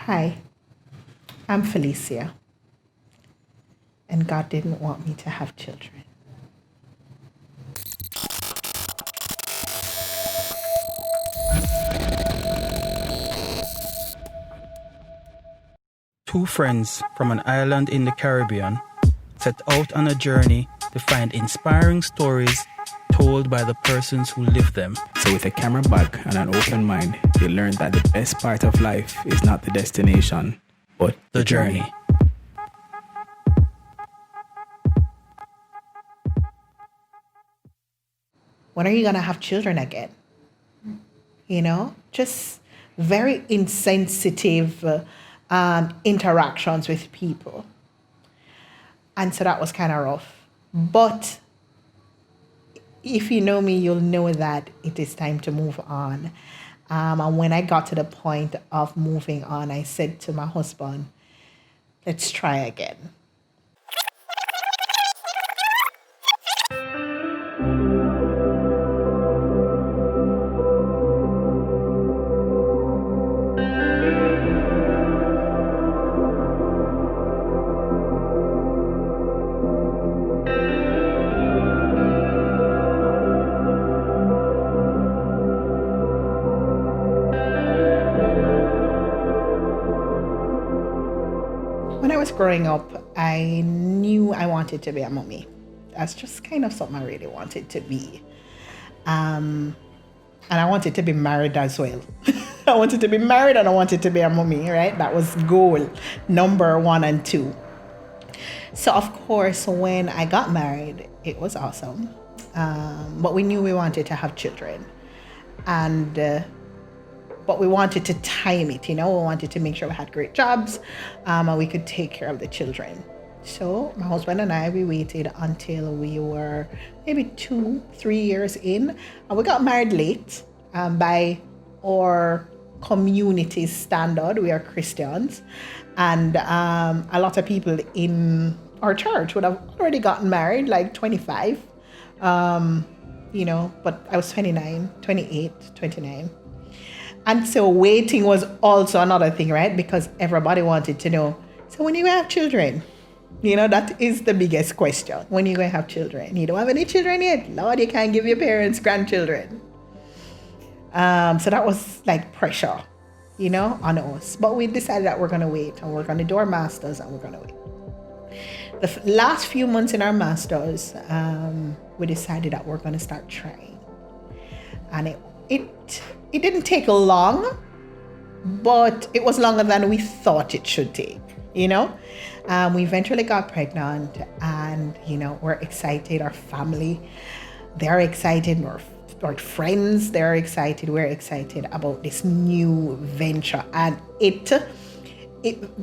Hi, I'm Felecia, and God didn't want me to have children. Two friends from an island in the Caribbean set out on a journey to find inspiring stories told by the persons who lived them. So with a camera bag and an open mind, they learned that the best part of life is not the destination, but The journey. When are you going to have children again? Just very insensitive interactions with people. And so that was kind of rough. But if you know me, you'll know that it is time to move on. And when I got to the point of moving on, I said to my husband, let's try again. When I was growing up, I knew I wanted to be a mommy. That's just kind of something I really wanted to be. And I wanted to be married as well. I wanted to be married and I wanted to be a mommy, right? That was goal number 1 and 2. So of course, when I got married, it was awesome. But we knew we wanted to have children. But we wanted to time it, we wanted to make sure we had great jobs and we could take care of the children. So my husband and I, we waited until we were maybe 2-3 years in, and we got married late by our community's standard. We are Christians, and a lot of people in our church would have already gotten married, like 25, but I was 29, 28, 29. And so waiting was also another thing, right? Because everybody wanted to know, so when are you going to have children? That is the biggest question. When are you going to have children? You don't have any children yet? Lord, you can't give your parents grandchildren. So that was like pressure, on us. But we decided that we're going to wait, and we're going to do our masters, and we're going to wait. The last few months in our masters, we decided that we're going to start trying. And it didn't take long, but it was longer than we thought it should take, We eventually got pregnant, and, we're excited. Our family, they're excited. Our friends, they're excited. We're excited about this new venture. And it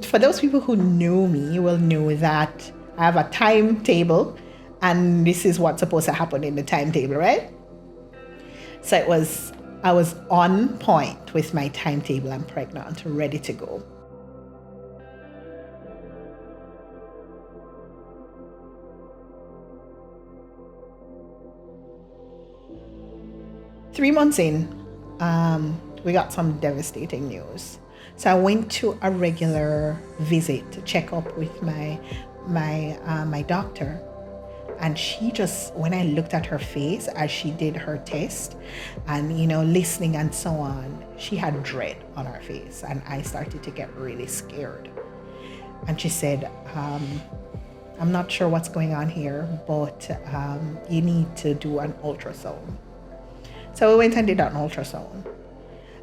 for those people who know me, will know that I have a timetable, and this is what's supposed to happen in the timetable, right? So I was on point with my timetable. I'm pregnant, ready to go. Three months in, we got some devastating news. So I went to a regular visit to check up with my doctor. And she just, when I looked at her face as she did her test and, listening and so on, she had dread on her face. And I started to get really scared. And she said, I'm not sure what's going on here, but you need to do an ultrasound. So we went and did an ultrasound.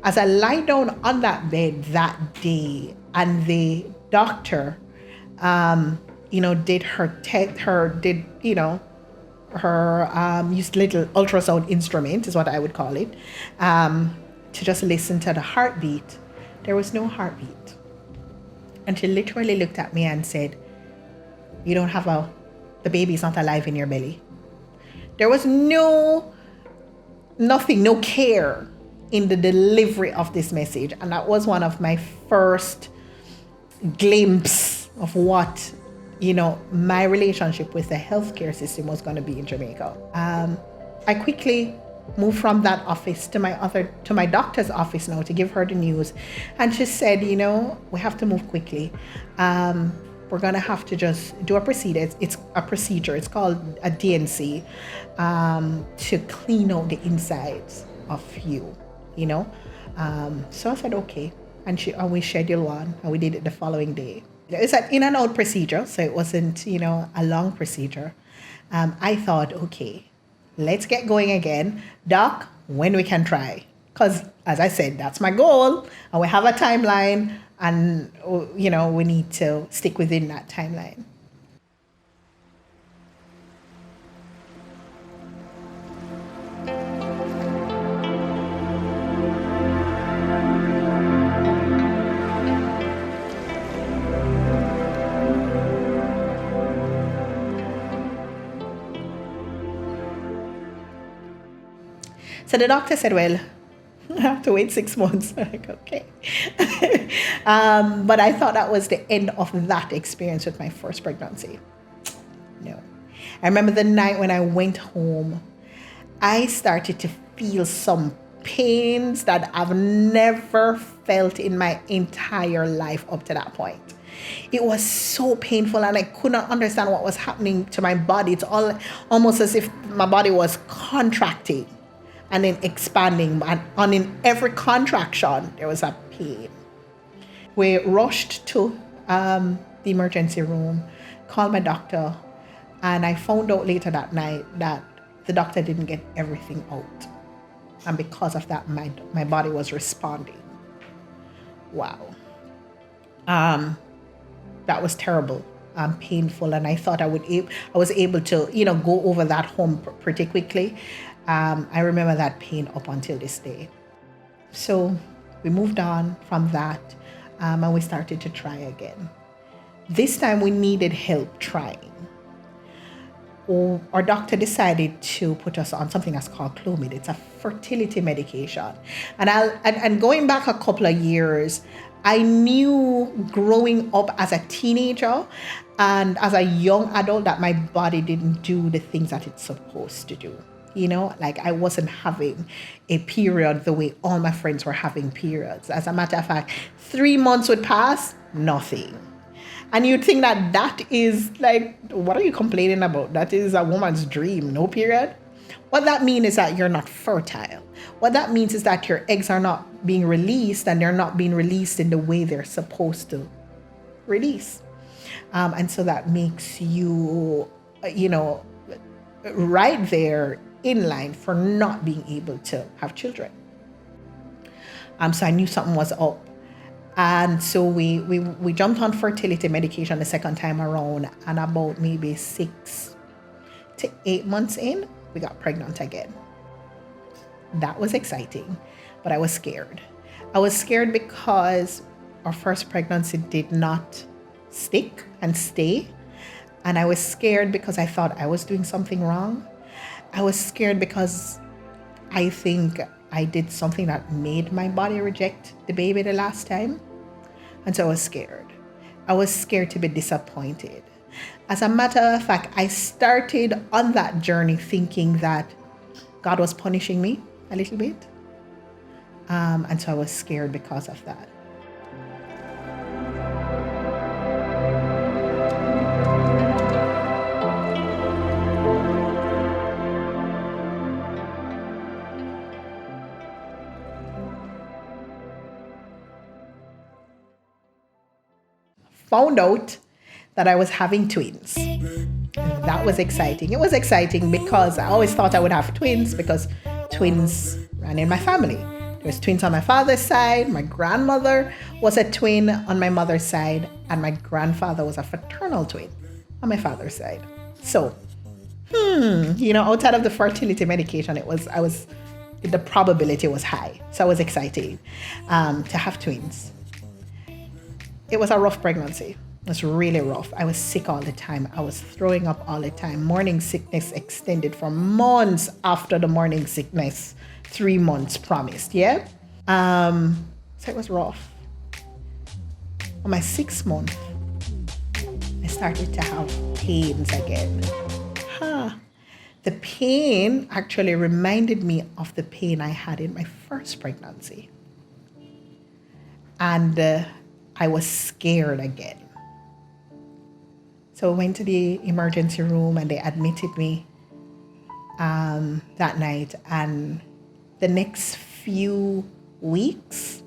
As I lied down on that bed that day, and the doctor, did her used little ultrasound instrument, is what I would call it, to just listen to the heartbeat. There was no heartbeat. And she literally looked at me and said, you don't have the baby's not alive in your belly. There was nothing, no care in the delivery of this message. And that was one of my first glimpse of what my relationship with the healthcare system was going to be in Jamaica. I quickly moved from that office to my doctor's office now to give her the news. And she said, we have to move quickly. We're going to have to just do a procedure. It's a procedure. It's called a DNC, to clean out the insides of you, So I said, okay. And we scheduled one, and we did it the following day. It's an in and out procedure, so it wasn't, a long procedure. I thought, okay, let's get going again. Doc, when we can try? Because, as I said, that's my goal, and we have a timeline, and, we need to stick within that timeline. So the doctor said, well, I have to wait 6 months. I'm like, okay. But I thought that was the end of that experience with my first pregnancy. No. I remember the night when I went home, I started to feel some pains that I've never felt in my entire life up to that point. It was so painful, and I could not understand what was happening to my body. It's almost as if my body was contracting and then expanding, and in every contraction, there was a pain. We rushed to the emergency room, called my doctor, and I found out later that night that the doctor didn't get everything out. And because of that, my body was responding. Wow. That was terrible, painful, and I thought I was able to, go over that home pretty quickly. I remember that pain up until this day. So we moved on from that, and we started to try again. This time we needed help trying. Our doctor decided to put us on something that's called Clomid. It's a fertility medication. And going back a couple of years, I knew growing up as a teenager and as a young adult that my body didn't do the things that it's supposed to do. Like I wasn't having a period the way all my friends were having periods. As a matter of fact, 3 months would pass, nothing. And you'd think that is like, what are you complaining about? That is a woman's dream, no period. What that means is that you're not fertile. What that means is that your eggs are not being released, and they're not being released in the way they're supposed to release. And so that makes you, right there in line for not being able to have children. So I knew something was up. And so we jumped on fertility medication the second time around, and about maybe 6 to 8 months in, we got pregnant again. That was exciting, but I was scared. I was scared because our first pregnancy did not stick and stay. And I was scared because I thought I was doing something wrong. I was scared because I think I did something that made my body reject the baby the last time. And so I was scared. I was scared to be disappointed. As a matter of fact, I started on that journey thinking that God was punishing me a little bit. And so I was scared because of that. Found out that I was having twins. That was exciting. It was exciting because I always thought I would have twins because twins ran in my family. There was twins on my father's side. My grandmother was a twin on my mother's side, and my grandfather was a fraternal twin on my father's side. So, outside of the fertility medication, the probability was high. So I was excited to have twins. It was a rough pregnancy. It was really rough. I was sick all the time. I was throwing up all the time. Morning sickness extended for months after the morning sickness. 3 months promised, yeah? So it was rough. On my 6th month, I started to have pains again. The pain actually reminded me of the pain I had in my first pregnancy. And I was scared again. So I went to the emergency room and they admitted me that night. And the next few weeks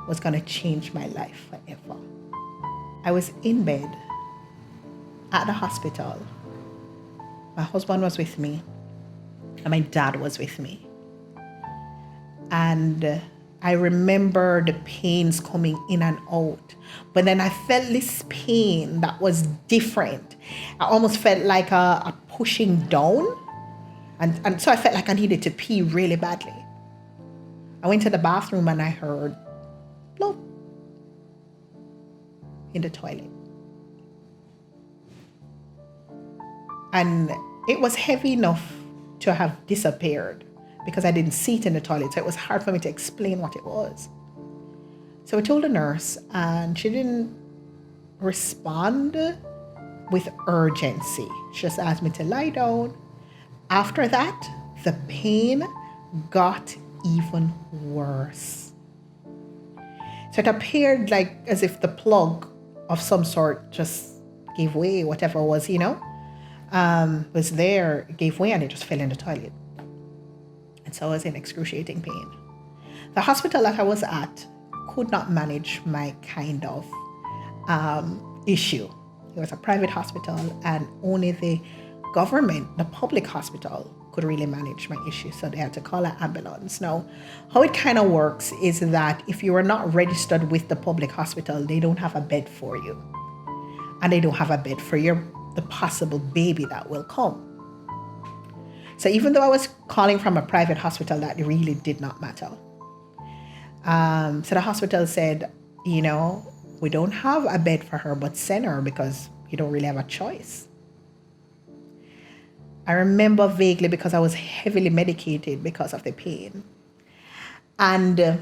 was going to change my life forever. I was in bed at the hospital. My husband was with me and my dad was with me. And I remember the pains coming in and out. But then I felt this pain that was different. I almost felt like a pushing down. And so I felt like I needed to pee really badly. I went to the bathroom and I heard plop in the toilet. And it was heavy enough to have disappeared because I didn't see it in the toilet. So it was hard for me to explain what it was. So I told the nurse and she didn't respond with urgency. She just asked me to lie down. After that, the pain got even worse. So it appeared like as if the plug of some sort just gave way, whatever it was, was there, it gave way and it just fell in the toilet. And so I was in excruciating pain. The hospital that I was at could not manage my kind of issue. It was a private hospital and only the government, the public hospital, could really manage my issue. So they had to call an ambulance. Now, how it kind of works is that if you are not registered with the public hospital, they don't have a bed for you. And they don't have a bed for the possible baby that will come. So even though I was calling from a private hospital, that really did not matter. So the hospital said, we don't have a bed for her, but send her because you don't really have a choice. I remember vaguely because I was heavily medicated because of the pain. And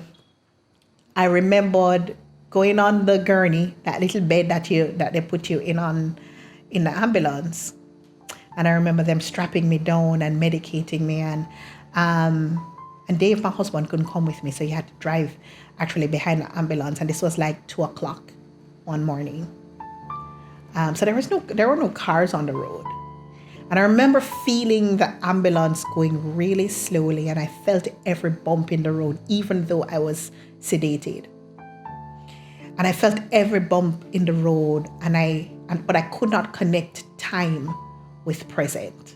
I remembered going on the gurney, that little bed that they put you in the ambulance. And I remember them strapping me down and medicating me. And Dave, my husband, couldn't come with me. So he had to drive actually behind the ambulance. And this was like 2:00 one morning. So there were no cars on the road. And I remember feeling the ambulance going really slowly. And I felt every bump in the road, even though I was sedated. And I felt every bump in the road. But I could not connect time with present.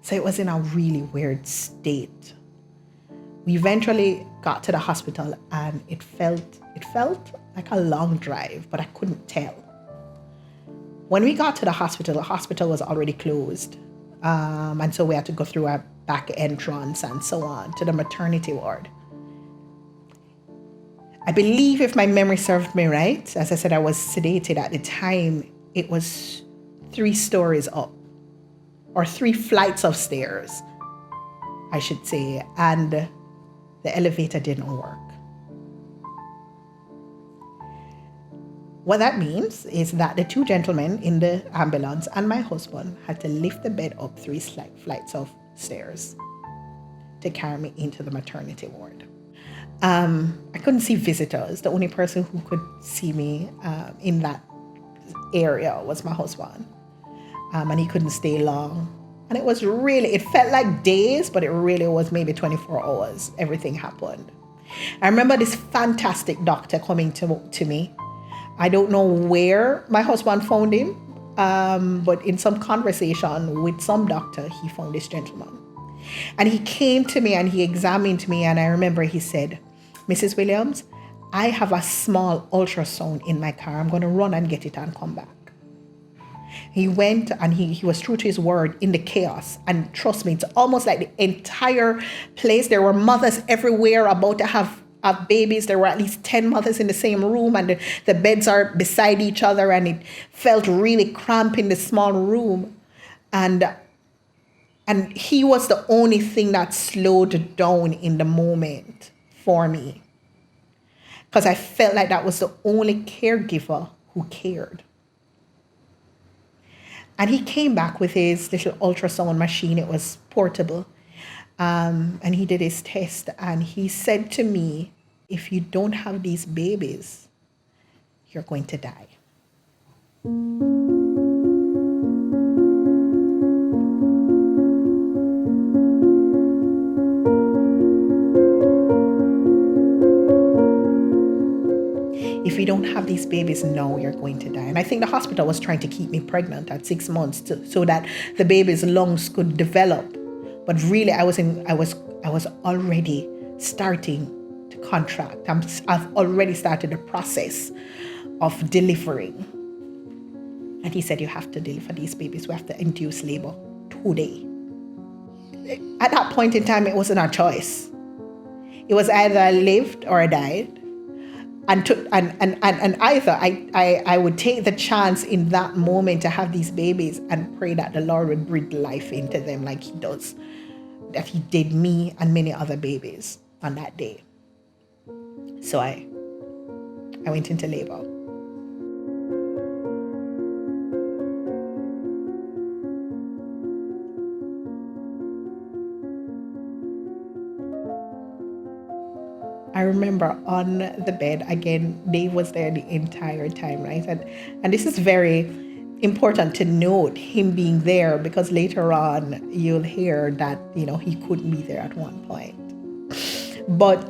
So it was in a really weird state. We eventually got to the hospital and it felt like a long drive, but I couldn't tell. When we got to the hospital was already closed. And so we had to go through a back entrance and so on to the maternity ward. I believe, if my memory served me right, as I said, I was sedated at the time, it was 3 stories up, or 3 flights of stairs, I should say, and the elevator didn't work. What that means is that the 2 gentlemen in the ambulance and my husband had to lift the bed up 3 flights of stairs to carry me into the maternity ward. I couldn't see visitors. The only person who could see me in that area was my husband. And he couldn't stay long. And it felt like days, but it really was maybe 24 hours. Everything happened. I remember this fantastic doctor coming to me. I don't know where my husband found him, but in some conversation with some doctor, he found this gentleman. And he came to me and he examined me. And I remember he said, "Mrs. Williams, I have a small ultrasound in my car. I'm going to run and get it and come back." He went and he was true to his word in the chaos. And trust me, it's almost like the entire place. There were mothers everywhere about to have babies. There were at least 10 mothers in the same room, and the beds are beside each other, and it felt really cramped in the small room. And he was the only thing that slowed down in the moment for me, because I felt like that was the only caregiver who cared. And he came back with his little ultrasound machine. It was portable. And he did his test. And he said to me, if you don't have these babies, you're going to die. If you don't have these babies now, you're going to die. And I think the hospital was trying to keep me pregnant at 6 months so that the baby's lungs could develop. But really, I was already starting to contract. I've already started the process of delivering. And he said, you have to deliver these babies. We have to induce labor today. At that point in time, it wasn't our choice. It was either I lived or I died. And either I would take the chance in that moment to have these babies and pray that the Lord would breathe life into them like he does, that he did me and many other babies on that day. So I went into labor. I remember on the bed, again, Dave was there the entire time, right? And this is very important to note, him being there, because later on you'll hear that, he couldn't be there at one point. But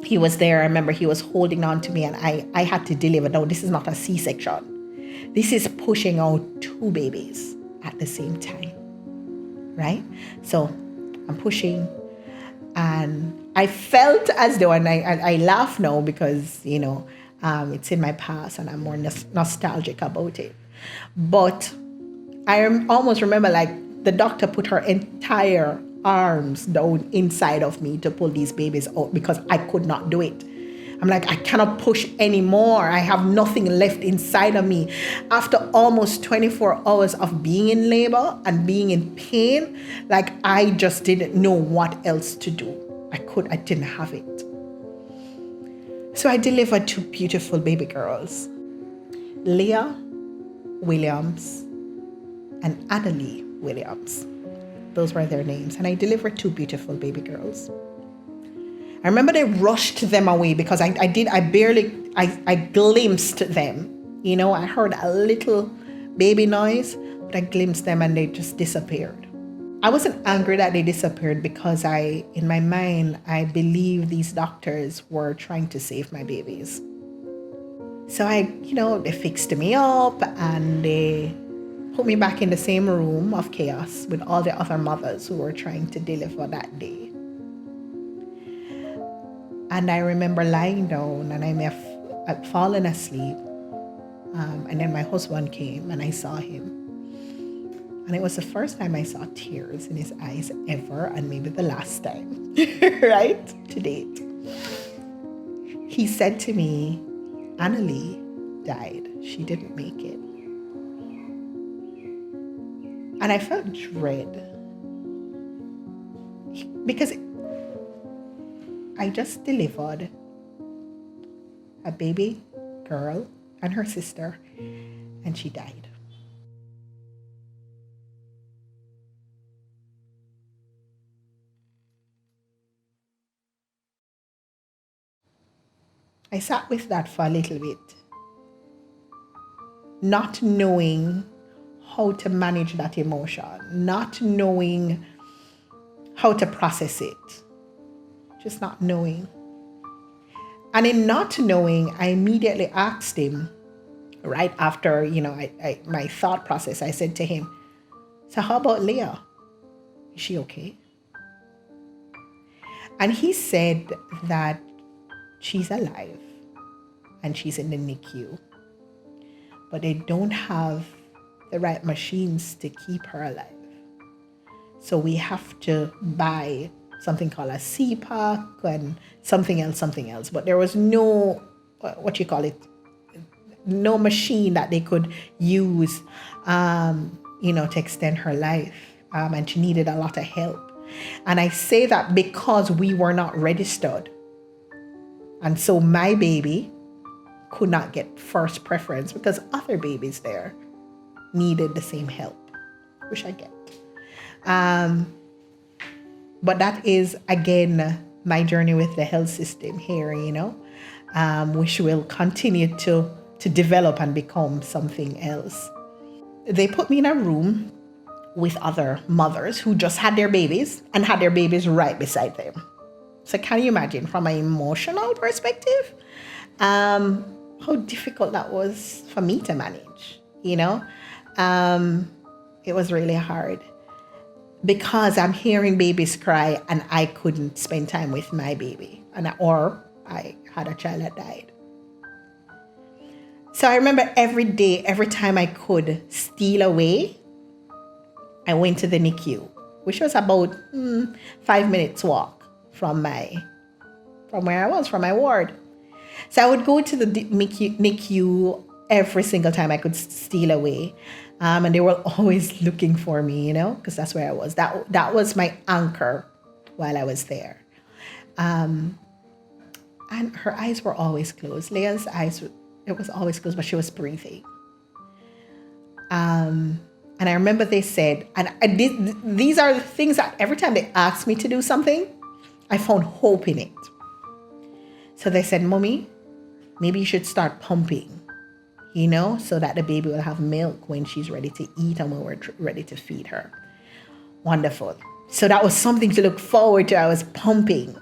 he was there. I remember he was holding on to me and I had to deliver. No, this is not a C-section. This is pushing out 2 babies at the same time, right? So I'm pushing. And I felt as though, and I laugh now because, it's in my past and I'm more nostalgic about it. But I almost remember like the doctor put her entire arms down inside of me to pull these babies out because I could not do it. I'm like, I cannot push anymore. I have nothing left inside of me. After almost 24 hours of being in labor and being in pain, like I just didn't know what else to do. I didn't have it. So I delivered 2 beautiful baby girls, Leah Williams and Annalie Williams. Those were their names. And I delivered 2 beautiful baby girls. I remember they rushed them away because I glimpsed them. I heard a little baby noise, but I glimpsed them and they just disappeared. I wasn't angry that they disappeared because in my mind, I believe these doctors were trying to save my babies. So they fixed me up and they put me back in the same room of chaos with all the other mothers who were trying to deliver that day. And I remember lying down and I'd fallen asleep. And then my husband came and I saw him. And it was the first time I saw tears in his eyes ever, and maybe the last time, right? To date. He said to me, Annalie died. She didn't make it. And I felt dread. Because I just delivered a baby girl and her sister, and she died. I sat with that for a little bit, not knowing how to manage that emotion, not knowing how to process it, just not knowing. And in not knowing, I immediately asked him, right after, my thought process, I said to him, so how about Leah? Is she okay? And he said that she's alive and she's in the NICU, but they don't have the right machines to keep her alive. So we have to buy something called a CPAC and something else. But there was no, no machine that they could use, to extend her life. And she needed a lot of help. And I say that because we were not registered. And so my baby could not get first preference because other babies there needed the same help, which I get. But that is, again, my journey with the health system here, which will continue to develop and become something else. They put me in a room with other mothers who just had their babies and had their babies right beside them. So can you imagine from an emotional perspective, how difficult that was for me to manage, It was really hard because I'm hearing babies cry and I couldn't spend time with my baby, or I had a child that died. So I remember every day, every time I could steal away, I went to the NICU, which was about 5 minutes walk from where I was, from my ward. So I would go to the NICU every single time I could steal away. And they were always looking for me, because that's where I was. That was my anchor while I was there. And her eyes were always closed. Leah's eyes, it was always closed, but she was breathing. And I remember they said, and these are the things that every time they asked me to do something, I found hope in it. So they said, Mommy, maybe you should start pumping, so that the baby will have milk when she's ready to eat and when we're ready to feed her. Wonderful. So that was something to look forward to. I was pumping.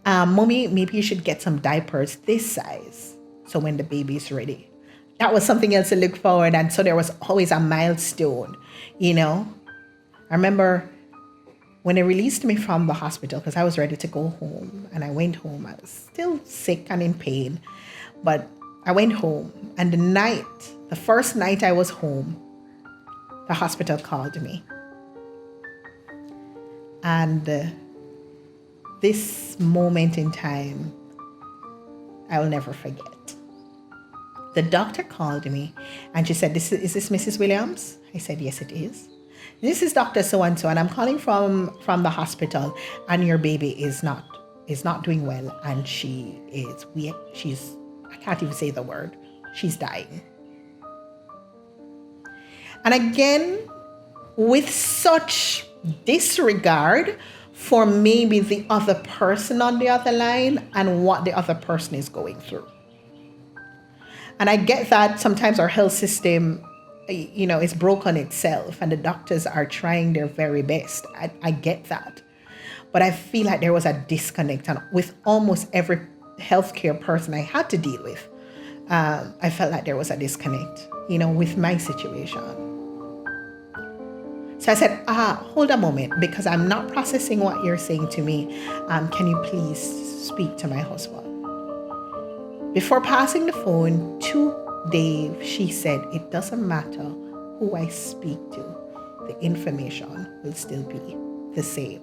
Mommy, maybe you should get some diapers this size, so when the baby's ready. That was something else to look forward. And so there was always a milestone, I remember when they released me from the hospital, because I was ready to go home, and I went home. I was still sick and in pain, but I went home, and the first night I was home, the hospital called me. And this moment in time, I will never forget. The doctor called me and she said, is this Mrs. Williams? I said, yes, it is. This is Dr. So-and-so, and I'm calling from the hospital, and your baby is not doing well, and she's I can't even say the word. She's dying. And again, with such disregard for maybe the other person on the other line and what the other person is going through. And I get that sometimes our health system, is broken itself and the doctors are trying their very best. I get that. But I feel like there was a disconnect, and with almost every healthcare person I had to deal with, I felt like there was a disconnect, with my situation. So I said, hold a moment, because I'm not processing what you're saying to me. Can you please speak to my husband? Before passing the phone to Dave, she said, it doesn't matter who I speak to, the information will still be the same.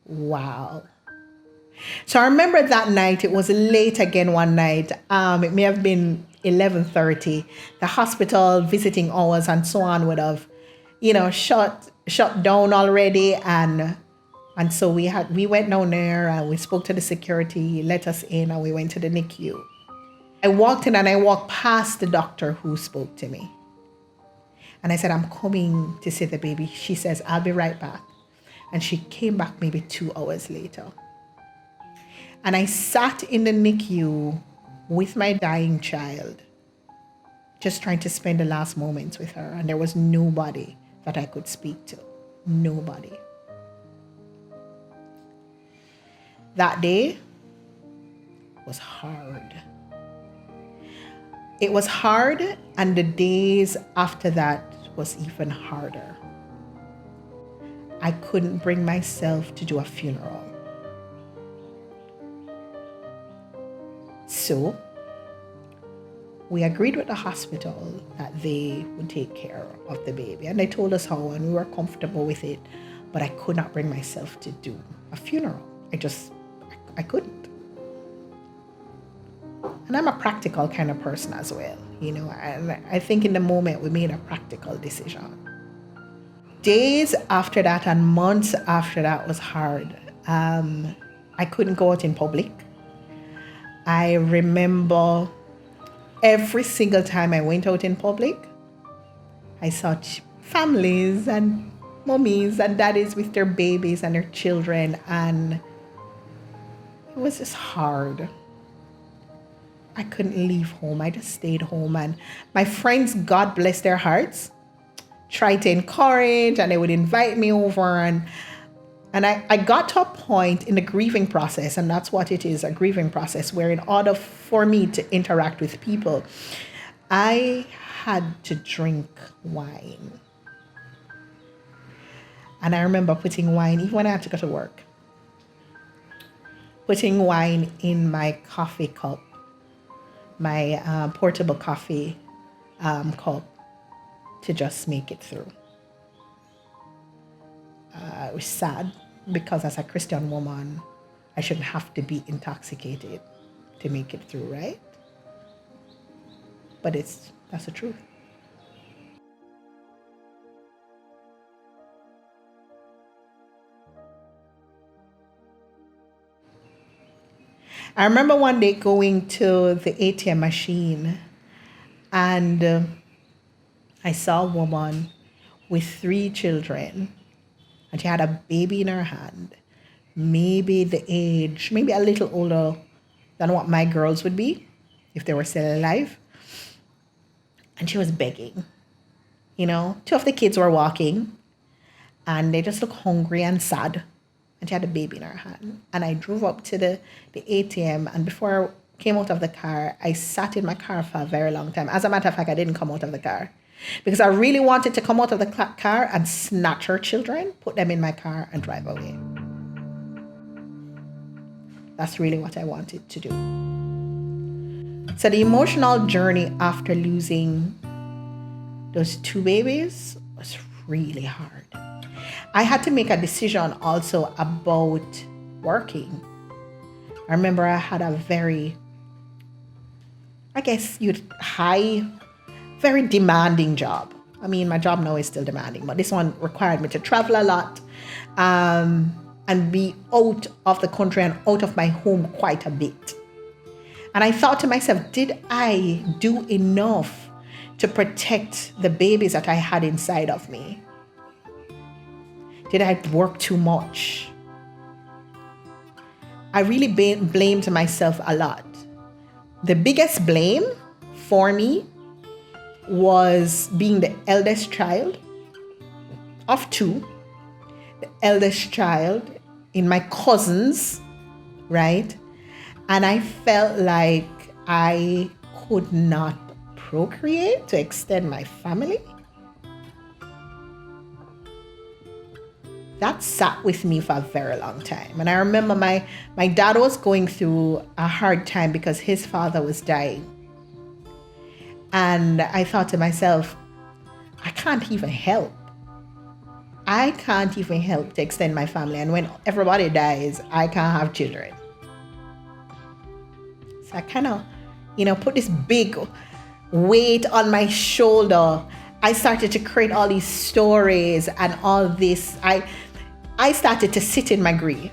Wow. So I remember that night, it was late again one night. It may have been 11:30. The hospital visiting hours and so on would have, shut down already. And so we went down there and we spoke to the security, he let us in, and we went to the NICU. I walked in and I walked past the doctor who spoke to me. And I said, I'm coming to see the baby. She says, I'll be right back. And she came back maybe 2 hours later. And I sat in the NICU with my dying child, just trying to spend the last moments with her. And there was nobody that I could speak to. Nobody. That day was hard. It was hard, and the days after that was even harder. I couldn't bring myself to do a funeral. So we agreed with the hospital that they would take care of the baby. And they told us how, and we were comfortable with it. But I could not bring myself to do a funeral. I couldn't. And I'm a practical kind of person as well, and I think in the moment we made a practical decision. days after that and months after that was hard. I couldn't go out in public. I remember every single time I went out in public, I saw families and mummies and daddies with their babies and their children, and it was just hard. I couldn't leave home. I just stayed home, and my friends, God bless their hearts, tried to encourage, and they would invite me over, and I got to a point in the grieving process, and that's what it is, a grieving process, where in order for me to interact with people, I had to drink wine. And I remember putting wine, even when I had to go to work, putting wine in my coffee cup, my portable coffee cup, to just make it through. It was sad because as a Christian woman, I shouldn't have to be intoxicated to make it through, right? But that's the truth. I remember one day going to the ATM machine, and I saw a woman with 3 children, and she had a baby in her hand, maybe the age, maybe a little older than what my girls would be if they were still alive. And she was begging. 2 of the kids were walking, and they just looked hungry and sad. And she had a baby in her hand. And I drove up to the ATM, and before I came out of the car, I sat in my car for a very long time. As a matter of fact, I didn't come out of the car because I really wanted to come out of the car and snatch her children, put them in my car, and drive away. That's really what I wanted to do. So the emotional journey after losing those 2 babies was really hard. I had to make a decision also about working. I remember I had a very, very demanding job. I mean, my job now is still demanding, but this one required me to travel a lot and be out of the country and out of my home quite a bit. And I thought to myself, did I do enough to protect the babies that I had inside of me? Did I work too much? I really blamed myself a lot. The biggest blame for me was being the eldest child of 2, the eldest child in my cousins, right? And I felt like I could not procreate to extend my family. That sat with me for a very long time. And I remember my dad was going through a hard time because his father was dying. And I thought to myself, I can't even help. I can't even help to extend my family. And when everybody dies, I can't have children. So I kind of, put this big weight on my shoulder. I started to create all these stories and all this. I started to sit in my grief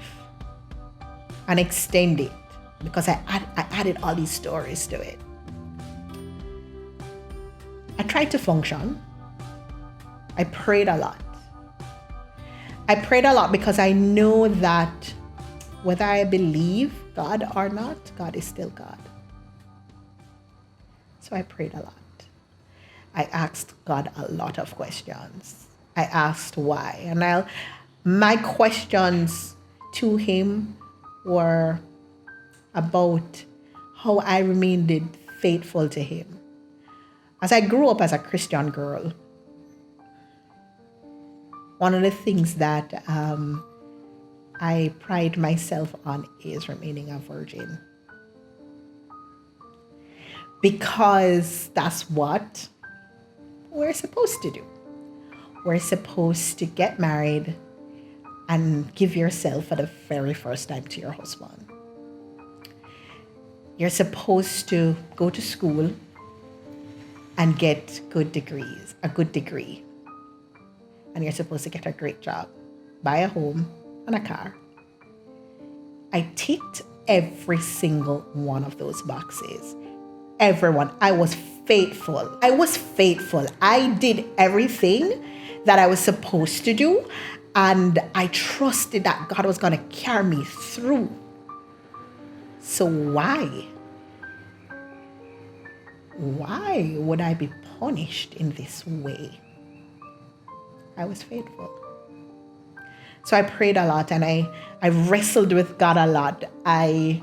and extend it because I added all these stories to it. I tried to function. I prayed a lot. I prayed a lot because I know that whether I believe God or not, God is still God. So I prayed a lot. I asked God a lot of questions. I asked why. And my questions to him were about how I remained faithful to him. As I grew up as a Christian girl, one of the things that I pride myself on is remaining a virgin. Because that's what we're supposed to do. We're supposed to get married and give yourself for the very first time to your husband. You're supposed to go to school and get a good degree. and you're supposed to get a great job, buy a home and a car. I ticked every single one of those boxes. Everyone. I was faithful. I did everything that I was supposed to do, and I trusted that God was going to carry me through. So why would I be punished in this way? I was faithful. So I prayed a lot, and I wrestled with God a lot. I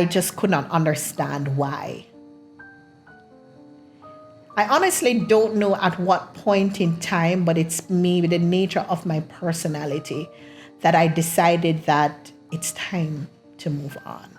just could not understand why. I honestly don't know at what point in time, but it's maybe the nature of my personality that I decided that it's time to move on.